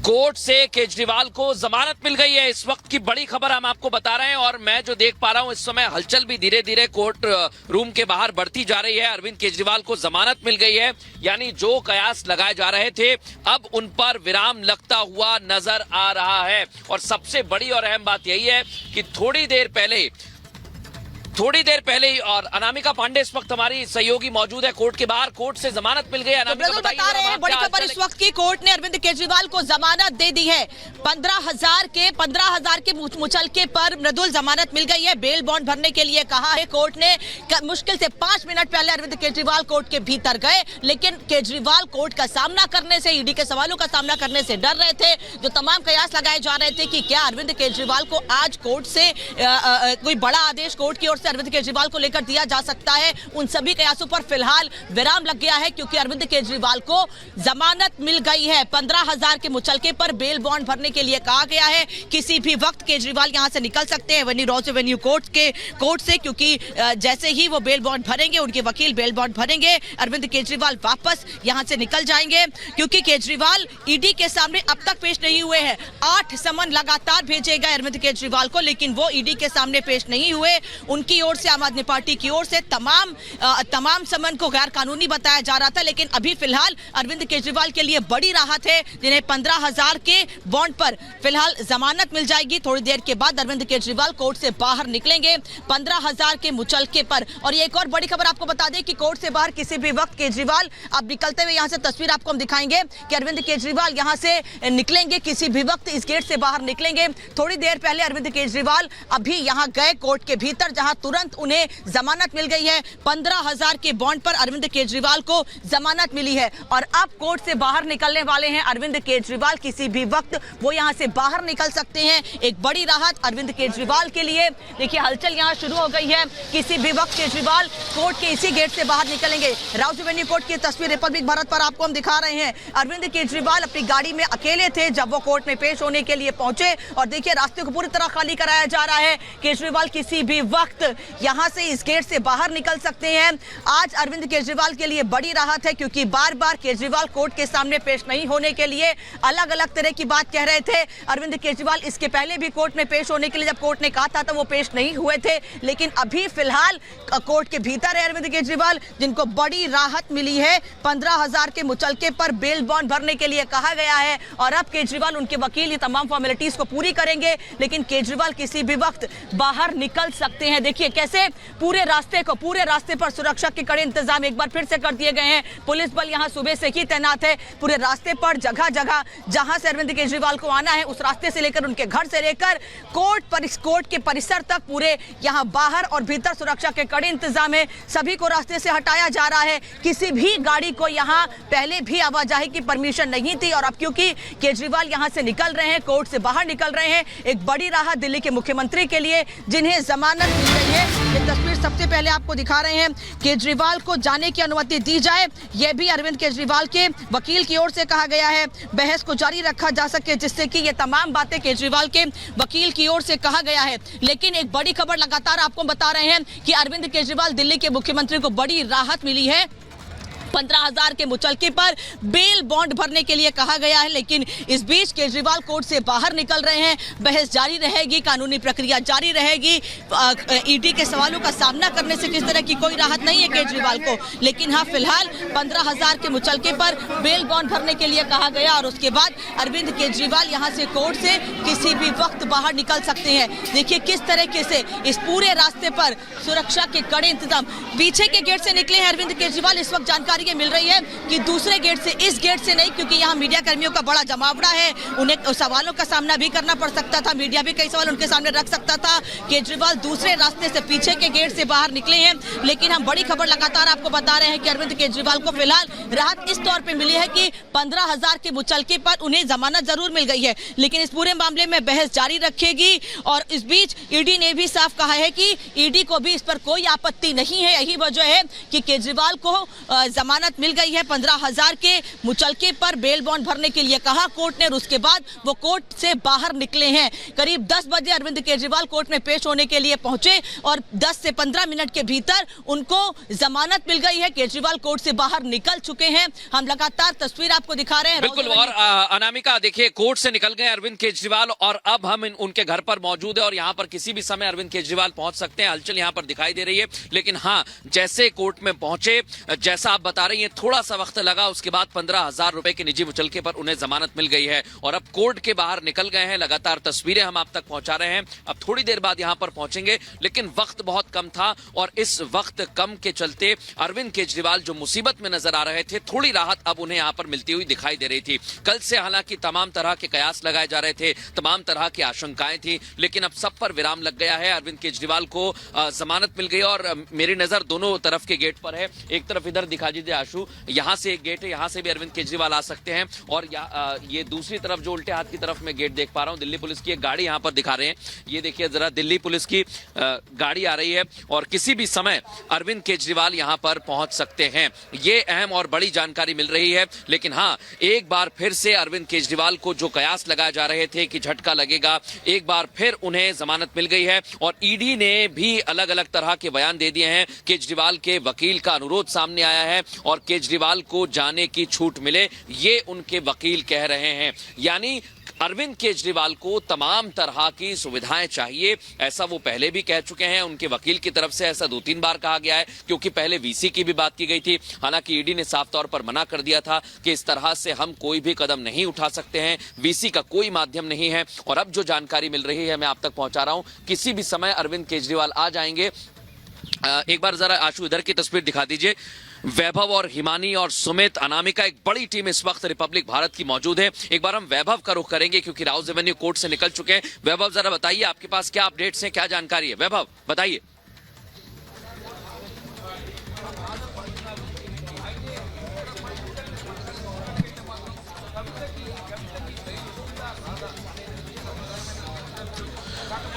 Court से केजरीवाल को जमानत मिल गई है। इस वक्त की बड़ी खबर हम आपको बता रहे हैं और मैं जो देख पा रहा हूं इस समय हलचल भी धीरे धीरे कोर्ट रूम के बाहर बढ़ती जा रही है। अरविंद केजरीवाल को जमानत मिल गई है, यानी जो कयास लगाए जा रहे थे अब उन पर विराम लगता हुआ नजर आ रहा है। और सबसे बड़ी और अहम बात यही है कि थोड़ी देर पहले ही और अनामिका पांडे इस वक्त हमारी सहयोगी मौजूद है कोर्ट के बाहर। कोर्ट से जमानत मिल गई है। तो बता रहे हैं बड़ी खबर इस वक्त की, कोर्ट ने अरविंद केजरीवाल को जमानत दे दी है। 15,000 के मुचलके पर मृदुल जमानत मिल गई है। बेल बॉन्ड भरने के लिए कहा है कोर्ट ने। मुश्किल से 5 मिनट पहले अरविंद केजरीवाल कोर्ट के भीतर गए, लेकिन केजरीवाल कोर्ट का सामना करने से, ईडी के सवालों का सामना करने से डर रहे थे। जो तमाम कयास लगाए जा रहे थे कि क्या अरविंद केजरीवाल को आज कोर्ट से कोई बड़ा आदेश कोर्ट की ओर से अरविंद केजरीवाल को लेकर दिया जा सकता है, उन सभी कयासों पर फिलहाल विराम लग गया है, क्योंकि अरविंद केजरीवाल को जमानत मिल गई है। 15,000 के मुचलके पर बेल बॉन्ड भरने के लिए कहा गया है। किसी भी वक्त केजरीवाल यहां से निकल सकते हैं एवेन्यू कोर्ट से, क्योंकि जैसे ही वो बेल बॉन्ड भरेंगे, उनके वकील बेल बॉन्ड भरेंगे, अरविंद केजरीवाल वापस यहां से निकल जाएंगे। क्योंकि केजरीवाल ईडी के सामने अब तक पेश नहीं हुए हैं। 8 समन लगातार भेजे गए अरविंद केजरीवाल को, लेकिन वो ईडी के सामने पेश नहीं हुए। उनकी ओर से, आम आदमी पार्टी की ओर से तमाम समन को गैर कानूनी बताया जा रहा था। लेकिन अभी फिलहाल अरविंद केजरीवाल के लिए बड़ी राहत है, जिन्हें 15,000 के बॉन्ड पर फिलहाल जमानत मिल जाएगी। थोड़ी देर के बाद अरविंद केजरीवाल कोर्ट से बाहर निकलेंगे 15,000 के मुचलके पर। और ये एक और बड़ी खबर आपको बता दें कि कोर्ट से बाहर किसी भी वक्त केजरीवाल अब निकलते हुए, यहां से तस्वीर आपको हम दिखाएंगे कि अरविंद केजरीवाल यहां से निकलेंगे, किसी भी वक्त इस गेट से बाहर निकलेंगे। थोड़ी देर पहले अरविंद केजरीवाल अभी यहां गए कोर्ट के भीतर, जहां तुरंत उन्हें जमानत मिल गई है। 15,000 के बॉन्ड पर अरविंद केजरीवाल को जमानत मिली है और अब कोर्ट से बाहर निकलने वाले हैं अरविंद केजरीवाल। किसी भी वक्त वो यहां से बाहर निकल सकते हैं। एक बड़ी राहत अरविंद केजरीवाल के लिए। देखिए हलचल यहां शुरू हो गई है। किसी भी वक्त केजरीवाल कोर्ट के इसी गेट से बाहर निकलेंगे। राउज एवेन्यू कोर्ट की तस्वीर रिपब्लिक भारत पर आपको हम दिखा रहे हैं। अरविंद केजरीवाल अपनी गाड़ी में अकेले थे जब वो कोर्ट में पेश होने के लिए पहुंचे, और देखिए रास्ते को पूरी तरह खाली कराया जा रहा है। केजरीवाल किसी भी वक्त यहां से इस गेट से बाहर निकल सकते हैं। आज अरविंद केजरीवाल के लिए बड़ी राहत है, क्योंकि बार बार केजरीवाल कोर्ट के सामने पेश नहीं होने के लिए अलग अलग तरह की बात कह रहे थे। अरविंद केजरीवाल इसके पहले भी कोर्ट में पेश होने के लिए जब कोर्ट ने कहा था तो वो पेश नहीं हुए थे, लेकिन अभी फिलहाल कोर्ट के भीतर है अरविंद केजरीवाल, जिनको बड़ी राहत मिली है। 15,000 के मुचलके पर बेल बॉन्ड भरने के लिए कहा गया है और अब केजरीवाल, उनके वकील ये तमाम फॉर्मेलिटीज को पूरी करेंगे, लेकिन केजरीवाल किसी भी वक्त बाहर निकल सकते हैं। देखिए कैसे पूरे रास्ते पर सुरक्षा के कड़े इंतजाम एक बार फिर से कर दिए गए हैं। पुलिस बल यहां सुबह से ही तैनात है। पूरे रास्ते पर जगह जगह जहां से अरविंद केजरीवाल को आना है, उस रास्ते से लेकर उनके घर से लेकर कोर्ट के परिसर तक पूरे यहां बाहर और भीतर सुरक्षा के कड़े इंतजाम है। सभी को रास्ते से हटाया जा रहा है। किसी भी गाड़ी को यहां पहले भी आवाजाही की परमिशन नहीं थी, और अब क्योंकि केजरीवाल यहां से निकल रहे हैं, कोर्ट से बाहर निकल रहे हैं, एक बड़ी राहत दिल्ली के मुख्यमंत्री के लिए, जिन्हें जमानत मिल गई है। ये तस्वीर सबसे पहले आपको दिखा रहे हैं। केजरीवाल को जाने की अनुमति दी जाए, यह भी अरविंद केजरीवाल के वकील की ओर से कहा गया है। बहस को जारी रखा जा सके, जिससे कि ये तमाम बातें केजरीवाल के वकील की ओर से कहा गया है। लेकिन एक बड़ी खबर लगातार आपको बता रहे हैं कि अरविंद केजरीवाल, दिल्ली के मुख्यमंत्री को बड़ी राहत मिली है। 15,000 के मुचलके पर बेल बॉन्ड भरने के लिए कहा गया है, लेकिन इस बीच केजरीवाल कोर्ट से बाहर निकल रहे हैं। बहस जारी रहेगी, कानूनी प्रक्रिया जारी रहेगी। ईडी के सवालों का सामना करने से किस तरह की कोई राहत नहीं है केजरीवाल को, लेकिन हाँ फिलहाल 15,000 के मुचलके पर बेल बॉन्ड भरने के लिए कहा गया और उसके बाद अरविंद केजरीवाल यहां से कोर्ट से किसी भी वक्त बाहर निकल सकते हैं। देखिए किस तरीके से इस पूरे रास्ते पर सुरक्षा के कड़े इंतजाम। पीछे के गेट से निकले हैं अरविंद केजरीवाल। इस वक्त जानकारी मिल रही है कि दूसरे गेट से, इस गेट से नहीं, क्योंकि यहाँ मीडिया कर्मियों का बड़ा जमावड़ा है। उन्हें सवालों का सामना भी करना पड़ सकता था, मीडिया भी कई सवाल उनके सामने रख सकता था। केजरीवाल दूसरे रास्ते से, पीछे के गेट से बाहर निकले हैं। लेकिन हम बड़ी खबर लगातार आपको बता रहे हैं कि अरविंद केजरीवाल को फिलहाल राहत इस तौर पर मिली है कि 15,000 के मुचलके पर उन्हें जमानत जरूर मिल गई है, लेकिन इस पूरे मामले में बहस जारी रखेगी। और इस बीच ईडी ने भी साफ कहा है कि ईडी को भी इस पर कोई आपत्ति नहीं है। यही वजह है कि केजरीवाल को जमानत जमानत मिल गई है। 15,000 के मुचलके पर बेल बॉन्ड भरने के लिए कहा कोर्ट ने और उसके बाद वो कोर्ट से बाहर निकले हैं। करीब 10 बजे अरविंद केजरीवाल कोर्ट में पेश होने के लिए पहुंचे और 10 से 15 मिनट के भीतर उनको जमानत मिल गई है। केजरीवाल कोर्ट से बाहर निकल चुके हैं। हम लगातार तस्वीर आपको दिखा रहे हैं। बिल्कुल। और अनामिका देखिए, कोर्ट से निकल गए अरविंद केजरीवाल और अब हम उनके घर पर मौजूद है और यहाँ पर किसी भी समय अरविंद केजरीवाल पहुंच सकते हैं। हलचल यहाँ पर दिखाई दे रही है। लेकिन हाँ, जैसे कोर्ट में पहुंचे, जैसा आप बता रही हैं, थोड़ा सा वक्त लगा, उसके बाद 15,000 रुपए के निजी मुचलके पर उन्हें जमानत मिल गई है और अब कोर्ट के बाहर निकल गए हैं। लगातार तस्वीरें हम आप तक पहुंचा रहे हैं। अब थोड़ी देर बाद यहां पर पहुंचेंगे, लेकिन वक्त बहुत कम था और इस वक्त कम के चलते अरविंद केजरीवाल जो मुसीबत में नजर आ रहे थे, थोड़ी राहत अब उन्हें यहां पर मिलती हुई दिखाई दे रही थी। कल से हालांकि तमाम तरह के कयास लगाए जा रहे थे, तमाम तरह की आशंकाएं थी, लेकिन अब सब पर विराम लग गया है। अरविंद केजरीवाल को जमानत मिल गई और मेरी नजर दोनों तरफ के गेट पर है। एक तरफ इधर दिखा दीजिए आशु, यहां से एक गेट है, यहां से भी अरविंद केजरीवाल आ सकते हैं और ये दूसरी तरफ जो उल्टे हाथ की तरफ मैं गेट देख पा रहा हूं, दिल्ली पुलिस की एक गाड़ी यहां पर दिखा रहे हैं। ये देखिए जरा, दिल्ली पुलिस की गाड़ी आ रही है और किसी भी समय अरविंद केजरीवाल यहां पर पहुंच सकते हैं। ये अहम और बड़ी जानकारी मिल रही है। लेकिन हाँ, एक बार फिर से अरविंद केजरीवाल को जो कयास लगाए जा रहे थे कि झटका लगेगा, एक बार फिर उन्हें जमानत मिल गई है और ईडी ने भी अलग अलग तरह के बयान दे दिए हैं। केजरीवाल के वकील का अनुरोध सामने आया है और केजरीवाल को जाने की छूट मिले, ये उनके वकील कह रहे हैं। यानी अरविंद केजरीवाल को तमाम तरह की सुविधाएं चाहिए, ऐसा वो पहले भी कह चुके हैं। उनके वकील की तरफ से ऐसा 2-3 बार कहा गया है, क्योंकि पहले वीसी की भी बात की गई थी। हालांकि ईडी ने साफ तौर पर मना कर दिया था कि इस तरह से हम कोई भी कदम नहीं उठा सकते हैं, वीसी का कोई माध्यम नहीं है। और अब जो जानकारी मिल रही है मैं आप तक पहुंचा रहा हूं, किसी भी समय अरविंद केजरीवाल आ जाएंगे। एक बार जरा आशु इधर की तस्वीर दिखा दीजिए। वैभव और हिमानी और सुमित, अनामिका, एक बड़ी टीम इस वक्त रिपब्लिक भारत की मौजूद है। एक बार हम वैभव का रुख करेंगे क्योंकि राउज एवेन्यू कोर्ट से निकल चुके हैं। वैभव जरा बताइए, आपके पास क्या अपडेट्स हैं, क्या जानकारी है? वैभव बताइए।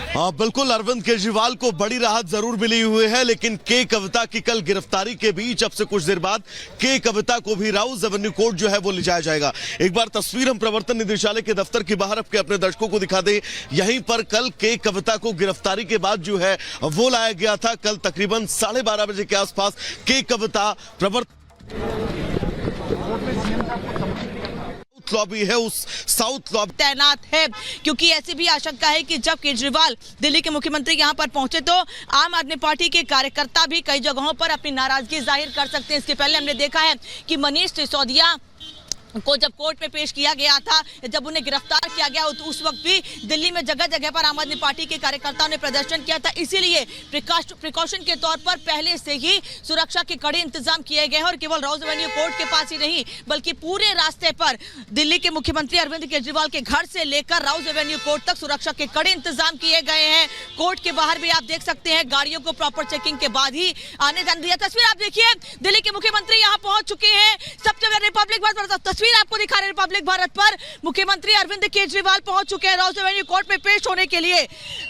हाँ बिल्कुल, अरविंद केजरीवाल को बड़ी राहत जरूर मिली हुई है, लेकिन के कविता की कल गिरफ्तारी के बीच अब से कुछ देर बाद के कविता को भी राउज एवेन्यू कोर्ट जो है वो ले जाया जाएगा। एक बार तस्वीर हम प्रवर्तन निदेशालय के दफ्तर के बाहर अपने दर्शकों को दिखा दें। यहीं पर कल के कविता को गिरफ्तारी के बाद जो है वो लाया गया था। कल तकरीबन 12:30 बजे के आसपास के कविता लॉबी है, उस साउथ लॉबी तैनात है, क्योंकि ऐसी भी आशंका है कि जब केजरीवाल दिल्ली के मुख्यमंत्री यहां पर पहुंचे तो आम आदमी पार्टी के कार्यकर्ता भी कई जगहों पर अपनी नाराजगी जाहिर कर सकते हैं। इसके पहले हमने देखा है कि मनीष सिसोदिया को जब कोर्ट में पेश किया गया था, जब उन्हें गिरफ्तार किया गया तो उस वक्त भी दिल्ली में जगह जगह पर आम आदमी पार्टी के कार्यकर्ताओं ने प्रदर्शन किया था। इसीलिए प्रिकॉशन के तौर पर पहले से ही सुरक्षा के कड़े इंतजाम किए गए हैं और केवल राउज एवेन्यू कोर्ट के पास ही नहीं बल्कि पूरे रास्ते पर दिल्ली के मुख्यमंत्री अरविंद केजरीवाल के घर से लेकर राउज एवेन्यू कोर्ट तक सुरक्षा के कड़े इंतजाम किए गए हैं। कोर्ट के बाहर भी आप देख सकते हैं, गाड़ियों को प्रॉपर चेकिंग के बाद ही आने जाने दिया। तस्वीर आप देखिए, दिल्ली के मुख्यमंत्री यहाँ पहुंच चुके हैं। सबसे पहले रिपब्लिक भारत तस्वीर आपको दिखा रहे, रिपब्लिक भारत पर मुख्यमंत्री अरविंद केजरीवाल पहुंच चुके हैं राउज एवेन्यू कोर्ट में पेश होने के लिए।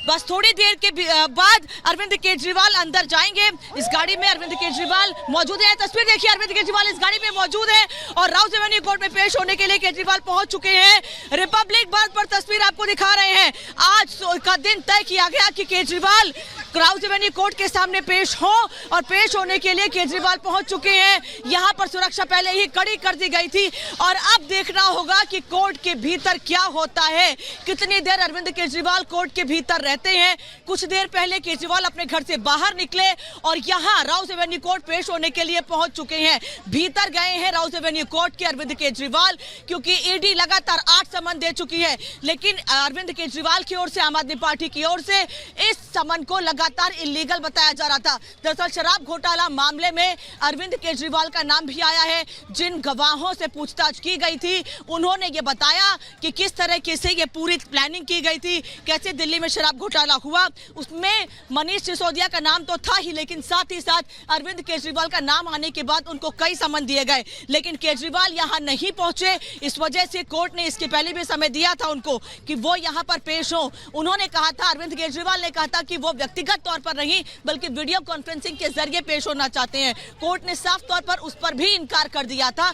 बस थोड़ी देर के बाद अरविंद केजरीवाल अंदर जाएंगे। इस गाड़ी में अरविंद केजरीवाल मौजूद है। तस्वीर देखिए, अरविंद केजरीवाल इस गाड़ी में मौजूद है और राउज एवेन्यू कोर्ट में पेश होने के लिए केजरीवाल पहुंच चुके हैं। रिपब्लिक भारत पर तस्वीर आपको दिखा रहे हैं। आज का दिन तय किया गया कि केजरीवाल राउज एवेन्यू कोर्ट के सामने पेश हो और पेश होने के लिए केजरीवाल पहुंच चुके हैं। यहां पर सुरक्षा पहले ही कड़ी कर दी गई थी और अब देखना होगा कि कोर्ट के भीतर क्या होता है, कितनी देर अरविंद केजरीवाल कोर्ट के भीतर रहते हैं। कुछ देर पहले केजरीवाल अपने घर से बाहर निकले और यहां राउज एवेन्यू कोर्ट पेश होने के लिए पहुंच चुके हैं। भीतर गए हैं राउज एवेन्यू कोर्ट के अरविंद केजरीवाल, क्योंकि ईडी लगातार 8 समन दे चुकी है, लेकिन अरविंद केजरीवाल की ओर से, आम आदमी पार्टी की ओर से इस समन को लगातार इलीगल बताया जा रहा था। दरअसल शराब घोटाला मामले में अरविंद केजरीवाल का नाम भी आया है। जिन गवाहों से पूछताछ की गई थी उन्होंने ये बताया कि किस तरीके से ये पूरी प्लानिंग की गई थी, कैसे दिल्ली में शराब घोटाला हुआ। उसमें मनीष सिसोदिया का नाम तो था ही, लेकिन साथ ही साथ अरविंद केजरीवाल का नाम आने के बाद उनको कई समन दिए गए, लेकिन केजरीवाल यहां नहीं पहुंचे। इस वजह से कोर्ट ने इसके पहले भी समय दिया था उनको कि वो यहां पर पेश हो। उन्होंने कहा था, अरविंद केजरीवाल ने कहा था कि वो व्यक्तिगत व्यक्तिगत तौर पर नहीं बल्कि वीडियो कॉन्फ्रेंसिंग के जरिए पेश होना चाहते हैं। कोर्ट ने साफ तौर पर उस पर भी इनकार कर दिया था।